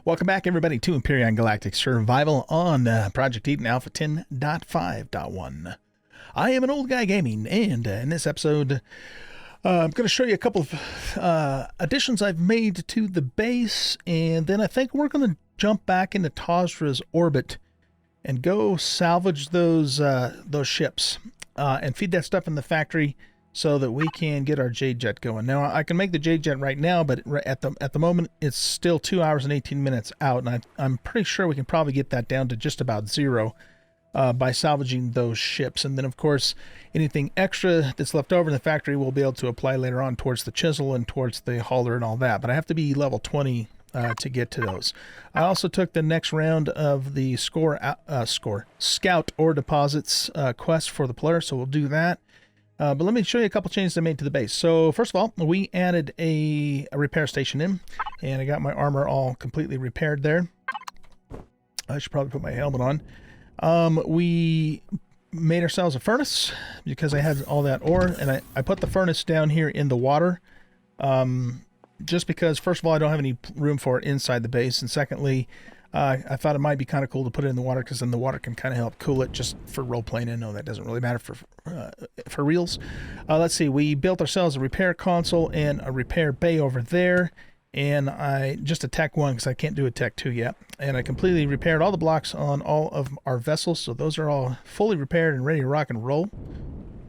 Welcome back, everybody, to Empyrion Galactic Survival on Project Eden Alpha 10.5.1. I am an old guy gaming, and in this episode, I'm going to show you a couple of additions I've made to the base, and then I think we're going to jump back into Tazra's orbit and go salvage those ships and feed that stuff in the factory so that we can get our Jade Jet going. Now, I can make the Jade Jet right now, but at the moment, it's still 2 hours and 18 minutes out, and I'm pretty sure we can probably get that down to just about zero by salvaging those ships. And then, of course, anything extra that's left over in the factory we'll be able to apply later on towards the chisel and towards the hauler and all that. But I have to be level 20 to get to those. I also took the next round of the Scout Ore Deposits quest for the Polaris, so we'll do that. But let me show you a couple changes I made to the base. So first of all, we added a repair station in, and I got my armor all completely repaired there. I should probably put my helmet on. We made ourselves a furnace because I had all that ore, and I put the furnace down here in the water just because, first of all, I don't have any room for it inside the base, and secondly, I thought it might be kind of cool to put it in the water because then the water can kind of help cool it just for role-playing. I know that doesn't really matter for reals. Let's see. We built ourselves a repair console and a repair bay over there. And I just a tech 1 because I can't do a tech 2 yet. And I completely repaired all the blocks on all of our vessels. So those are all fully repaired and ready to rock and roll.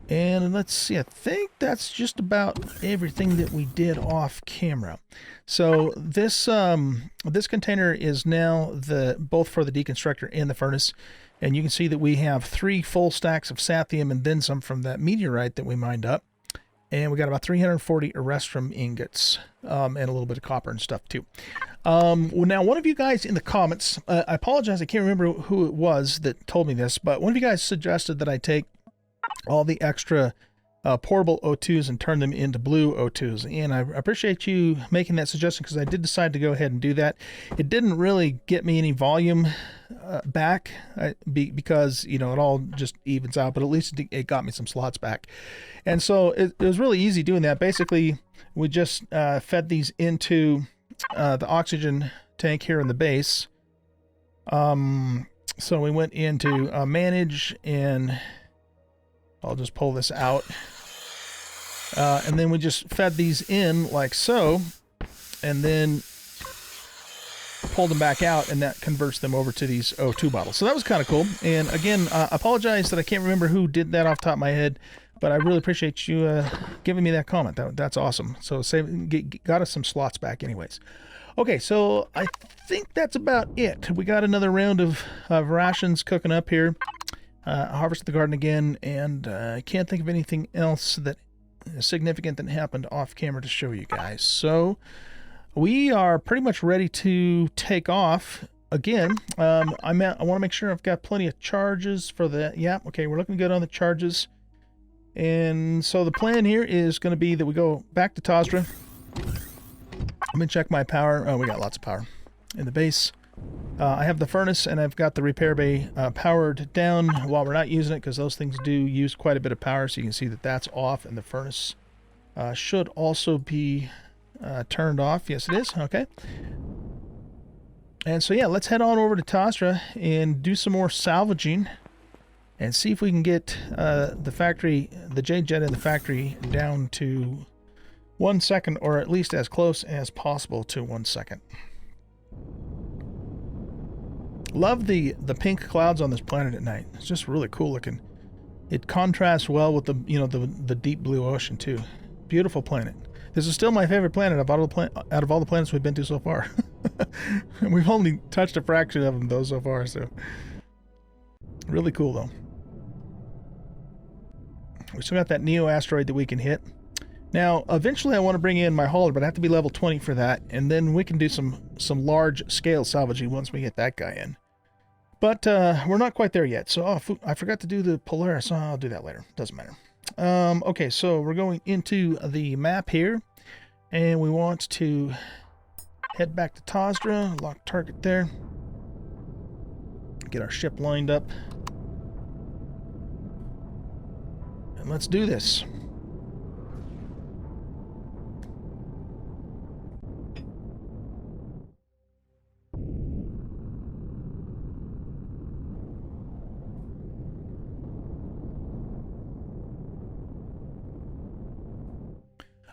And let's see, I think that's just about everything that we did off camera. So this this container is now both for the deconstructor and the furnace. And you can see that we have 3 full stacks of sathium and then some from that meteorite that we mined up. And we got about 340 Erestrum ingots and a little bit of copper and stuff too. Well, now, one of you guys in the comments, I apologize, I can't remember who it was that told me this, but one of you guys suggested that I take all the extra portable O2s and turn them into blue O2s. And I appreciate you making that suggestion because I did decide to go ahead and do that. It didn't really get me any volume back because, you know, it all just evens out, but at least it got me some slots back. And so it was really easy doing that. Basically, we just fed these into the oxygen tank here in the base. So we went into manage, and I'll just pull this out. And then we just fed these in like so, and then pulled them back out, and that converts them over to these O2 bottles. So that was kind of cool. And again, I apologize that I can't remember who did that off the top of my head, but I really appreciate you giving me that comment. That's awesome. So got us some slots back anyways. Okay, so I think that's about it. We got another round of rations cooking up here. Harvest the garden again, and I can't think of anything else that is significant that happened off camera to show you guys. So we are pretty much ready to take off again. I want to make sure I've got plenty of charges for that. Yeah, okay, we're looking good on the charges. And so the plan here is going to be that we go back to Tazra. Let me check my power. Oh, we got lots of power in the base. I have the furnace, and I've got the repair bay powered down while we're not using it because those things do use quite a bit of power. So you can see that that's off, and the furnace should also be turned off. Yes, it is. Okay. And so, yeah, let's head on over to Tazra and do some more salvaging and see if we can get the Jade Jet in the factory down to 1 second, or at least as close as possible to 1 second. Love the pink clouds on this planet at night. It's just really cool looking. It contrasts well with the deep blue ocean too. Beautiful planet. This is still my favorite planet out of all the planets we've been to so far. We've only touched a fraction of them though so far, so really cool though. We still got that Neo asteroid that we can hit. Now, eventually I want to bring in my hauler, but I have to be level 20 for that, and then we can do some large-scale salvaging once we get that guy in. But we're not quite there yet, so I forgot to do the Polaris. I'll do that later. Doesn't matter. Okay, so we're going into the map here, and we want to head back to Tazra, lock target there, get our ship lined up, and let's do this.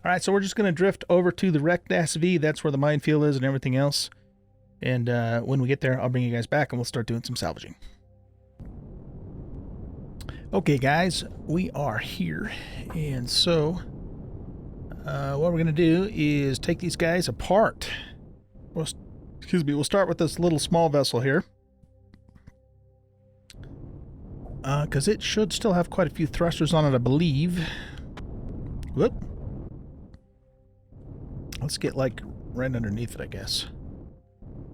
All right, so we're just going to drift over to the wrecked SV. That's where the minefield is and everything else. And when we get there, I'll bring you guys back and we'll start doing some salvaging. Okay, guys, we are here. And so what we're going to do is take these guys apart. We'll start with this little small vessel here. Because it should still have quite a few thrusters on it, I believe. Whoop. Let's get, like, right underneath it, I guess.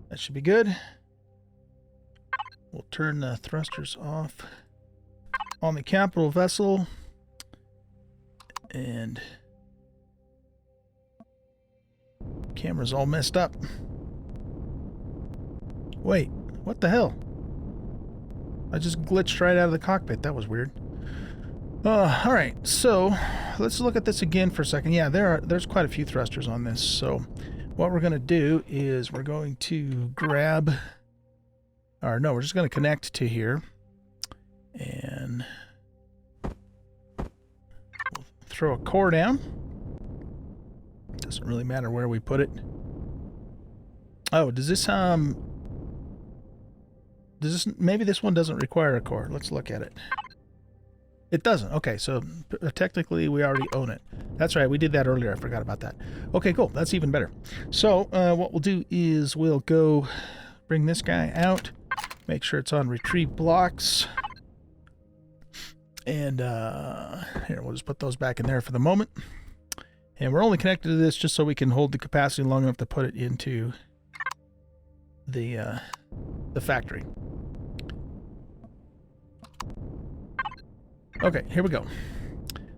That should be good. We'll turn the thrusters off on the capital vessel. And camera's all messed up. Wait, what the hell? I just glitched right out of the cockpit. That was weird. Alright, so let's look at this again for a second. Yeah, there's quite a few thrusters on this. So what we're going to do is we're going to grab... Or no, we're just going to connect to here. And we'll throw a core down. Doesn't really matter where we put it. Oh, does this... maybe this one doesn't require a core. Let's look at it. It doesn't. Okay, so technically we already own it. That's right, we did that earlier. I forgot about that. Okay, cool. That's even better. So what we'll do is we'll go bring this guy out, make sure it's on retrieve blocks. And here, we'll just put those back in there for the moment. And we're only connected to this just so we can hold the capacity long enough to put it into the factory. Okay, here we go.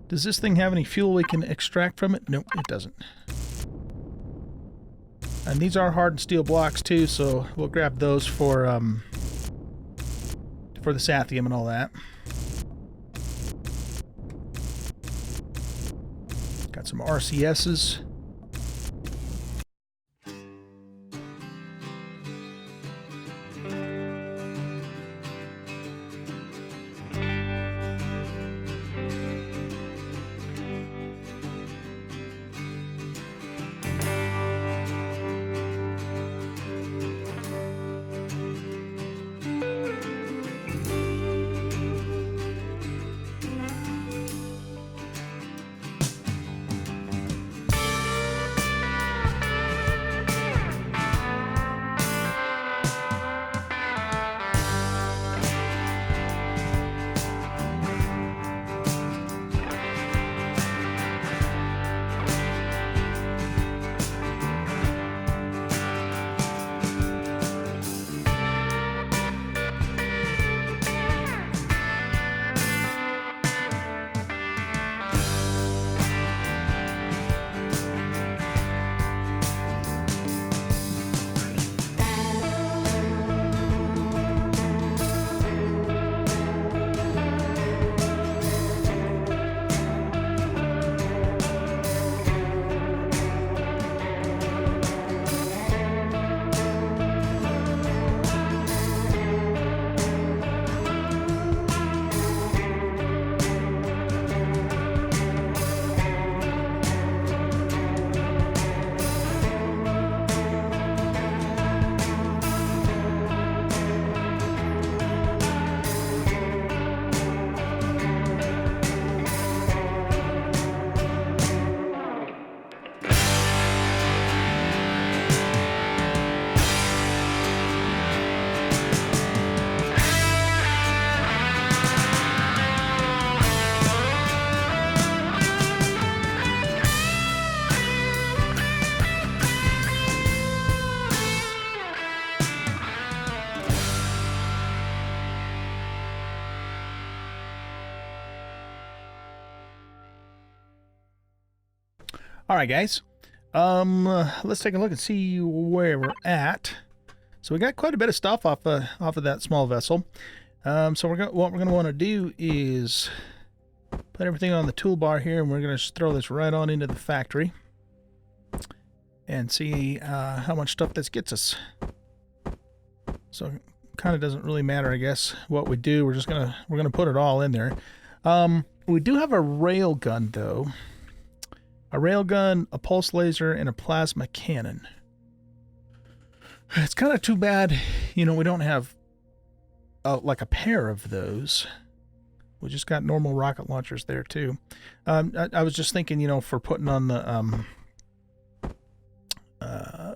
Does this thing have any fuel we can extract from it? Nope, it doesn't. And these are hardened steel blocks too, so we'll grab those for the Sathium and all that. Got some RCSs. All right, guys. Let's take a look and see where we're at. So we got quite a bit of stuff off of that small vessel. So what we're going to want to do is put everything on the toolbar here, and we're going to throw this right on into the factory and see how much stuff this gets us. So it kind of doesn't really matter, I guess, what we do. We're gonna put it all in there. We do have a rail gun though. a railgun, a pulse laser, and a plasma cannon. It's kind of too bad, you know, we don't have like a pair of those. We just got normal rocket launchers there too. I was just thinking, you know, for putting on the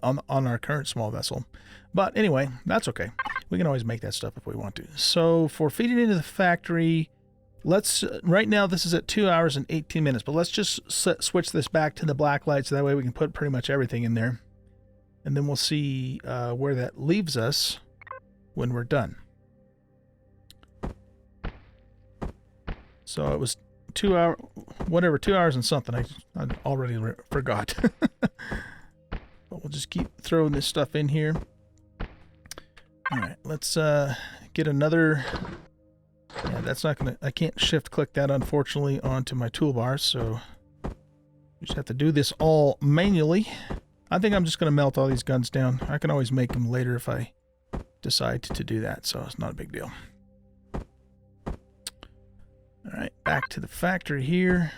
on our current small vessel. But anyway, that's okay. We can always make that stuff if we want to. So for feeding into the factory, let's right now this is at 2 hours and 18 minutes. But let's just switch this back to the black light so that way we can put pretty much everything in there, and then we'll see where that leaves us when we're done. So it was 2 hours, whatever, 2 hours and something. I already forgot. But we'll just keep throwing this stuff in here. All right, let's get another. Yeah, that's not gonna. I can't shift click that unfortunately onto my toolbar, so you just have to do this all manually. I think I'm just gonna melt all these guns down. I can always make them later if I decide to do that, so it's not a big deal. All right, back to the factory here.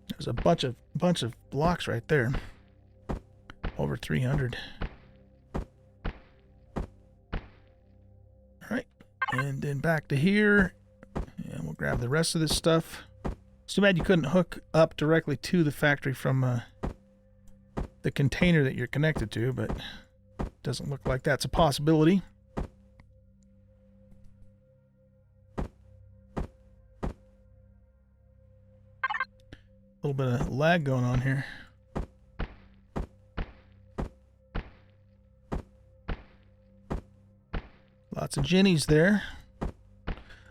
There's a bunch of blocks right there. Over 300. All right, and then back to here, and we'll grab the rest of this stuff. It's too bad you couldn't hook up directly to the factory from the container that you're connected to, but it doesn't look like that's a possibility. A little bit of lag going on here. Lots of Jennies there.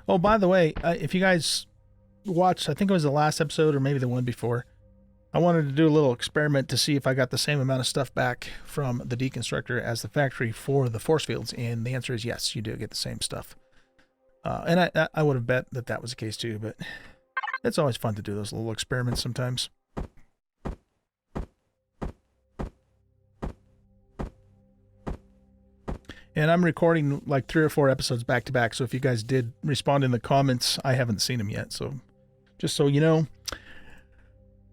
Oh, by the way, if you guys watched, I think it was the last episode or maybe the one before, I wanted to do a little experiment to see if I got the same amount of stuff back from the deconstructor as the factory for the force fields, and the answer is yes, you do get the same stuff. And I would have bet that that was the case too, but it's always fun to do those little experiments sometimes. And I'm recording like 3 or 4 episodes back to back, so if you guys did respond in the comments, I haven't seen them yet. So just so you know,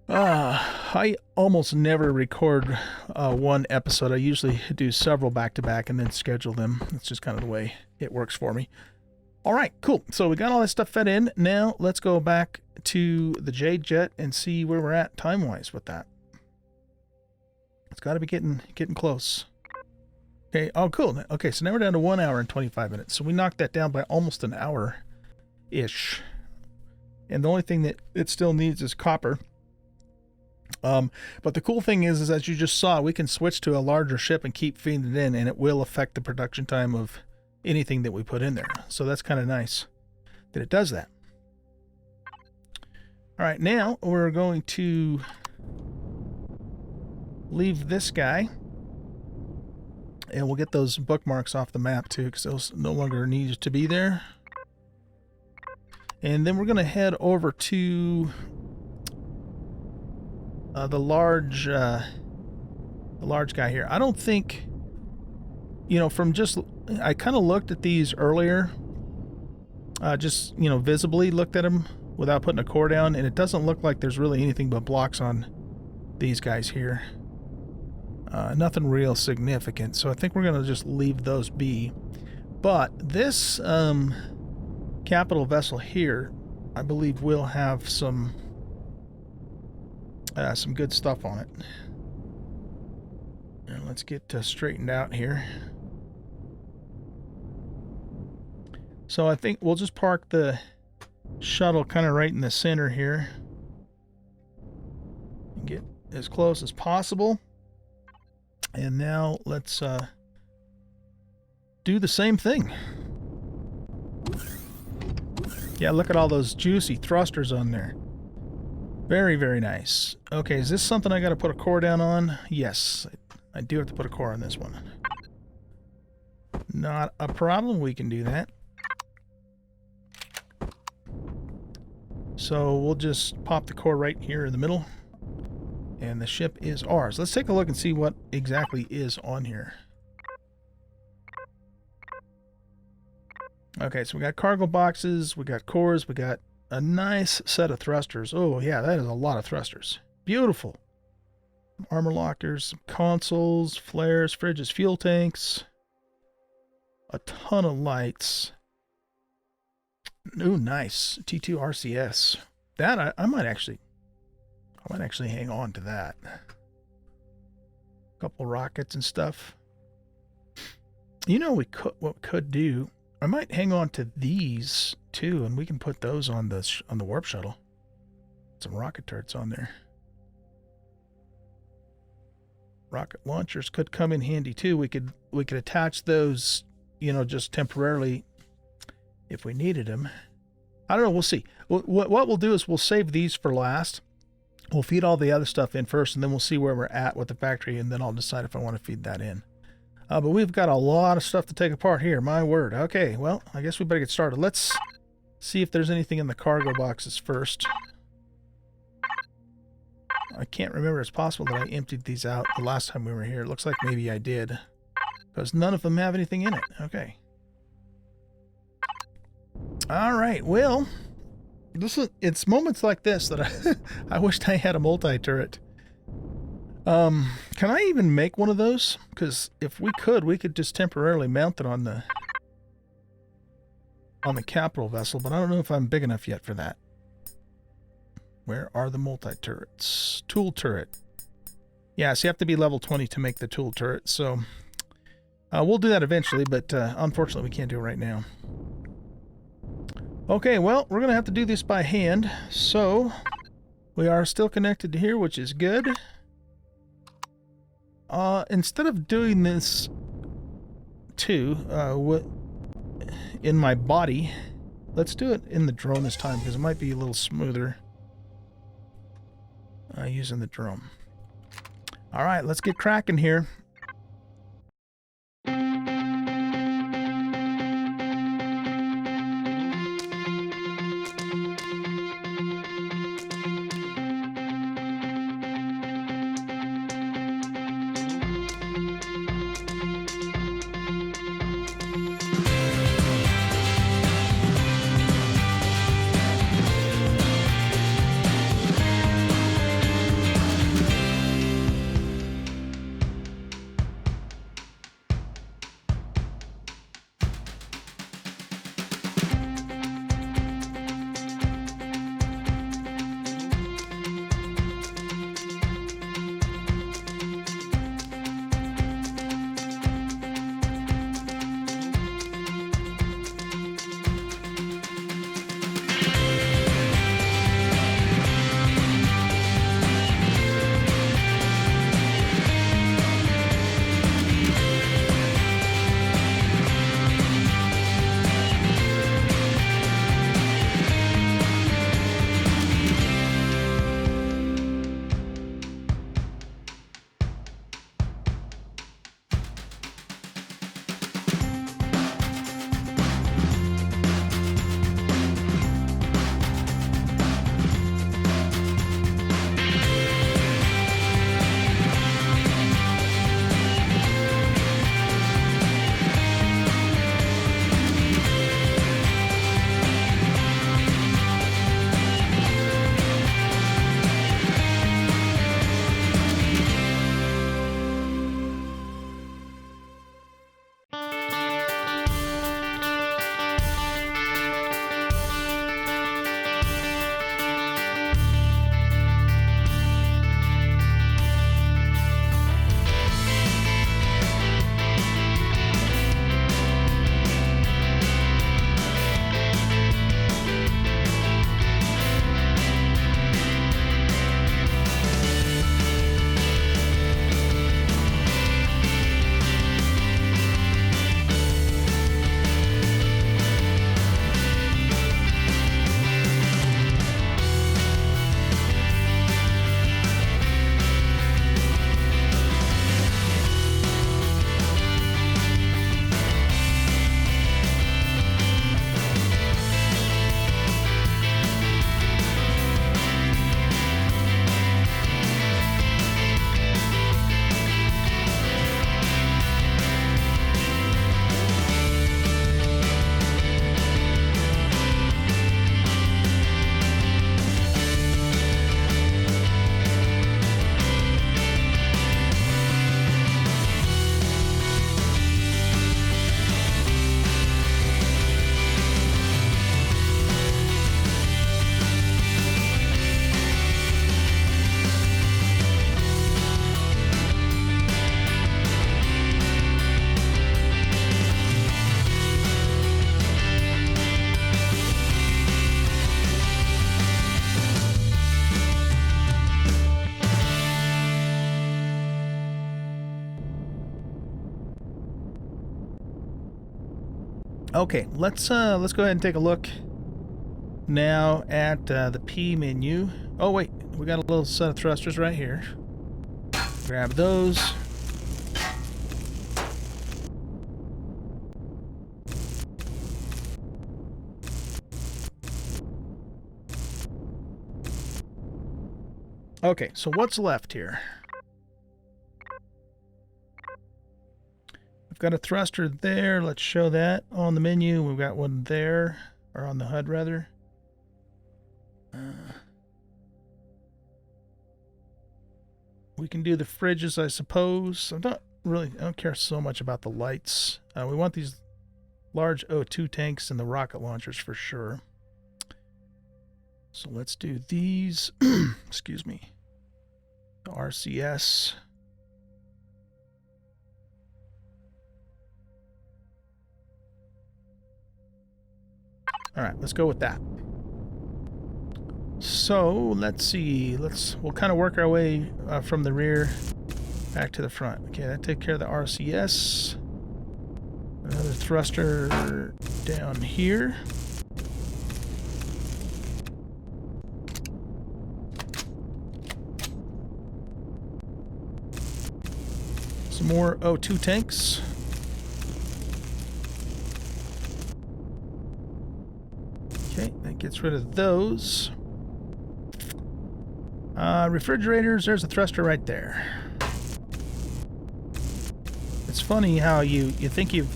I almost never record one episode. I usually do several back to back and then schedule them. That's just kind of the way it works for me. All right, cool. So we got all that stuff fed in. Now let's go back to the Jade Jet and see where we're at time-wise with that. It's got to be getting close. Okay, oh, cool. Okay, so now we're down to 1 hour and 25 minutes. So we knocked that down by almost an hour-ish. And the only thing that it still needs is copper. But the cool thing is as you just saw, we can switch to a larger ship and keep feeding it in, and it will affect the production time of anything that we put in there. So that's kind of nice that it does that. All right, now we're going to leave this guy, and we'll get those bookmarks off the map too, because those no longer need to be there. And then we're going to head over to the large guy here. I don't think, you know, from just, I kind of looked at these earlier, just, you know, visibly looked at them without putting a core down, and it doesn't look like there's really anything but blocks on these guys here. Nothing real significant, so I think we're going to just leave those be. But this capital vessel here, I believe, will have some good stuff on it. And let's get straightened out here. So I think we'll just park the shuttle kind of right in the center here and get as close as possible. And now let's do the same thing. Yeah, look at all those juicy thrusters on there. Very, very nice. Okay, is this something I got to put a core down on? Yes, I do have to put a core on this one. Not a problem. We can do that. So we'll just pop the core right here in the middle, and the ship is ours. Let's take a look and see what exactly is on here. Okay, so we got cargo boxes, we got cores, we got a nice set of thrusters. Oh, yeah, that is a lot of thrusters. Beautiful. Armor lockers, consoles, flares, fridges, fuel tanks. A ton of lights. Ooh, nice. T2 RCS. That I might actually hang on to that. A couple rockets and stuff. You know, what we could do. I might hang on to these too, and we can put those on the warp shuttle. Some rocket turrets on there. Rocket launchers could come in handy too. We could attach those, you know, just temporarily if we needed them. I don't know. We'll see. What we'll do is we'll save these for last. We'll feed all the other stuff in first, and then we'll see where we're at with the factory, and then I'll decide if I want to feed that in. But we've got a lot of stuff to take apart here. My word. Okay, well, I guess we better get started. Let's see if there's anything in the cargo boxes first. I can't remember. It's possible that I emptied these out the last time we were here. It looks like maybe I did, because none of them have anything in it. Okay. All right. Well, it's moments like this that I wished I had a multi-turret. Can I even make one of those? Because if we could just temporarily mount it on the capital vessel, but I don't know if I'm big enough yet for that. Where are the multi-turrets? Tool turret. Yeah, so you have to be level 20 to make the tool turret, so we'll do that eventually, but unfortunately we can't do it right now. Okay, well, we're going to have to do this by hand, so we are still connected to here, which is good. Instead of doing this in my body, let's do it in the drone this time, because it might be a little smoother using the drone. All right, let's get cracking here. Okay, let's go ahead and take a look now at the P menu. Oh wait, we got a little set of thrusters right here. Grab those. Okay, so what's left here? We've got a thruster there. Let's show that on the menu. We've got one there, or on the HUD rather. We can do the fridges, I suppose. I don't care so much about the lights. We want these large O2 tanks and the rocket launchers for sure. So let's do these. Excuse me. The RCS. All right, let's go with that. So let's see. We'll kind of work our way from the rear back to the front. Okay, that take care of the RCS. Another thruster down here. Some more O2 tanks. Okay, that gets rid of those. Refrigerators, there's a thruster right there. It's funny how you think you've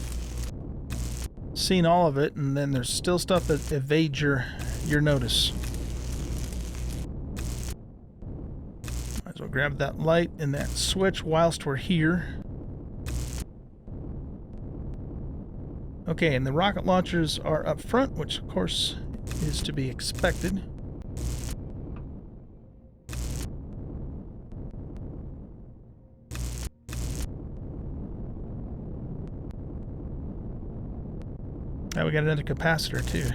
seen all of it, and then there's still stuff that evades your notice. Might as well grab that light and that switch whilst we're here. Okay, and the rocket launchers are up front, which of course is to be expected. Now we got another capacitor too.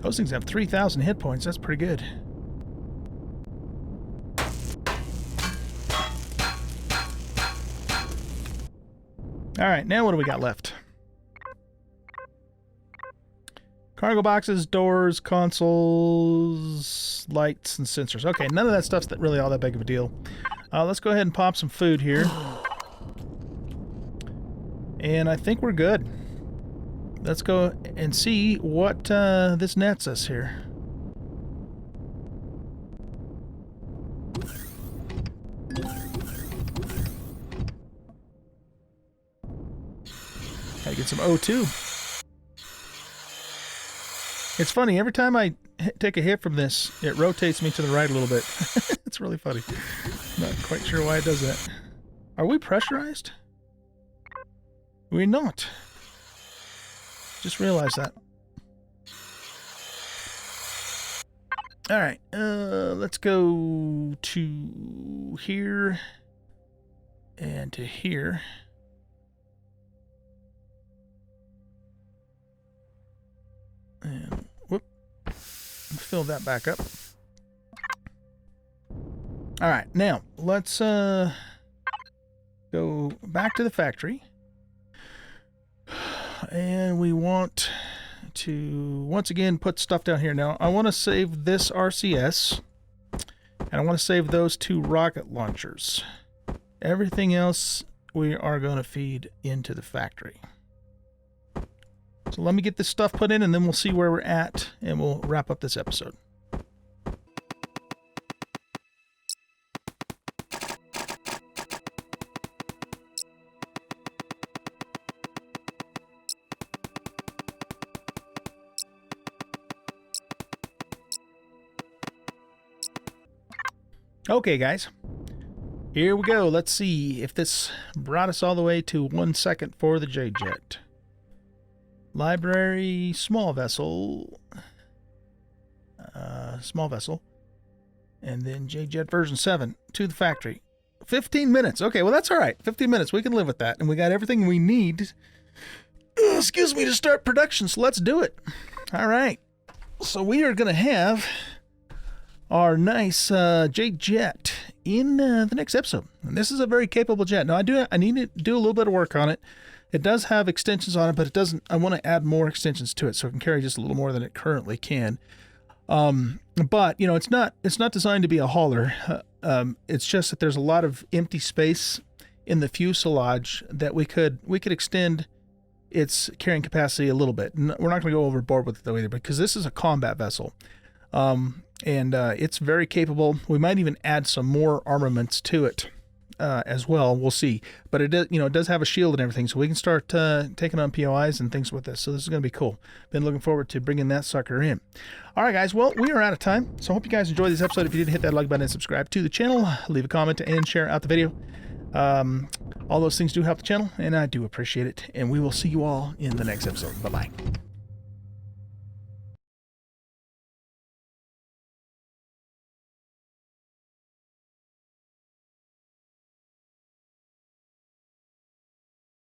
Those things have 3,000 hit points. That's pretty good. All right, now what do we got left? Cargo boxes, doors, consoles, lights, and sensors. Okay, none of that stuff's really all that big of a deal. Let's go ahead and pop some food here. And I think we're good. Let's go and see what this nets us here. Gotta get some O2. It's funny, every time I take a hit from this, it rotates me to the right a little bit. It's really funny. Not quite sure why it does that. Are we pressurized? We're not. Just realized that. Alright, let's go to here and to here. And whoop, fill that back up. All right, now let's go back to the factory, and we want to once again put stuff down here. Now I want to save this RCS, and I want to save those two rocket launchers. Everything else we are going to feed into the factory. So let me get this stuff put in, and then we'll see where we're at, and we'll wrap up this episode. Okay, guys. Here we go. Let's see if this brought us all the way to 1 second for the J-Jet. Library, small vessel, and then J-Jet version 7 to the factory. 15 minutes. Okay, well, that's all right. 15 minutes. We can live with that. And we got everything we need, excuse me, to start production. So let's do it. All right. So we are going to have our nice J-Jet in the next episode. And this is a very capable jet. Now, I need to do a little bit of work on it. It does have extensions on it, but it doesn't. I want to add more extensions to it so it can carry just a little more than it currently can. But you know, it's not designed to be a hauler. It's just that there's a lot of empty space in the fuselage that we could extend its carrying capacity a little bit. We're not going to go overboard with it though either, because this is a combat vessel, and it's very capable. We might even add some more armaments to it as well. We'll see. But it does, it does have a shield and everything, so we can start taking on POIs and things with this. So this is going to be cool. Been looking forward to bringing that sucker in. All right, guys. Well, we are out of time, so I hope you guys enjoyed this episode. If you did, hit that like button and subscribe to the channel. Leave a comment and share out the video. All those things do help the channel, and I do appreciate it. And we will see you all in the next episode. Bye-bye.